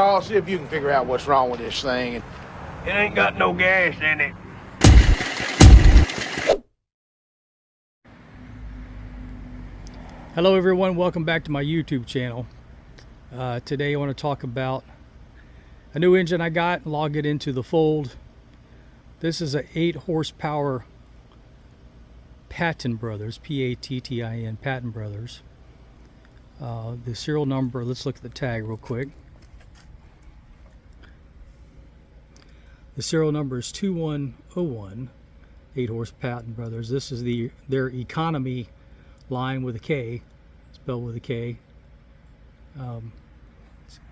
I'll see if you can figure out what's wrong with this thing. It ain't got no gas in it. Hello everyone, welcome back to my YouTube channel. Today I want to talk about a new engine I got, log it into the fold. This is a 8 horsepower Pattin Brothers, P-A-T-T-I-N, Pattin Brothers. The serial number, let's look at the tag real quick. The serial number is 2101, 8 horse Pattin Brothers. This is their economy line with a K, spelled with a K.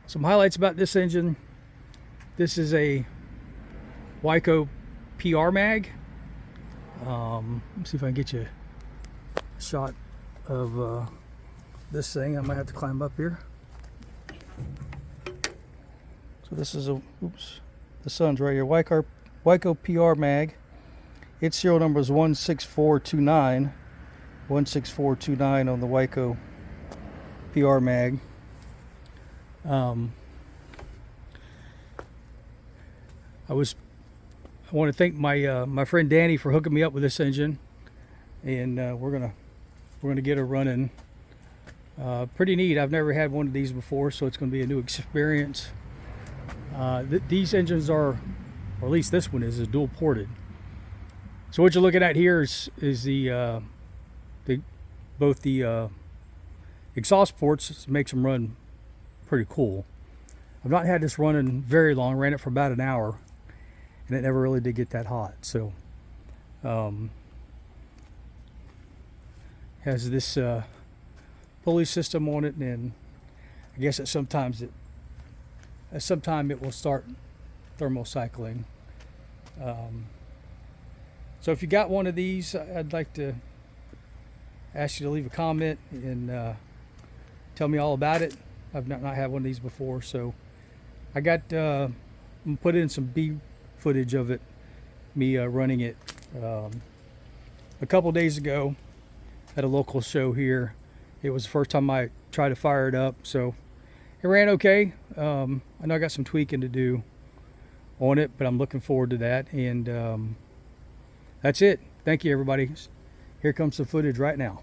Some highlights about this engine. This is a Wyco PR mag. Let's see if I can get you a shot of this thing. I might have to climb up here. So this is a, oops, the sun's right here. Wyco PR mag. Its serial number is 16429. 16429 on the Wyco PR mag. I want to thank my friend Danny for hooking me up with this engine, and we're gonna get her running. Pretty neat. I've never had one of these before, so it's going to be a new experience. These engines are, or at least this one is dual ported. So what you're looking at here is both the exhaust ports. Makes them run pretty cool. I've not had this running very long. Ran it for about an hour, and it never really did get that hot. So has this pulley system on it, and I guess sometime it will start thermocycling. So if you got one of these, I'd like to ask you to leave a comment and tell me all about it. I've not had one of these before, so I got I'm gonna put in some B footage of it, me running it a couple days ago at a local show here. It was the first time I tried to fire it up, so it ran okay. I know I got some tweaking to do on it, but I'm looking forward to that. And that's it. Thank you, everybody. Here comes the footage right now.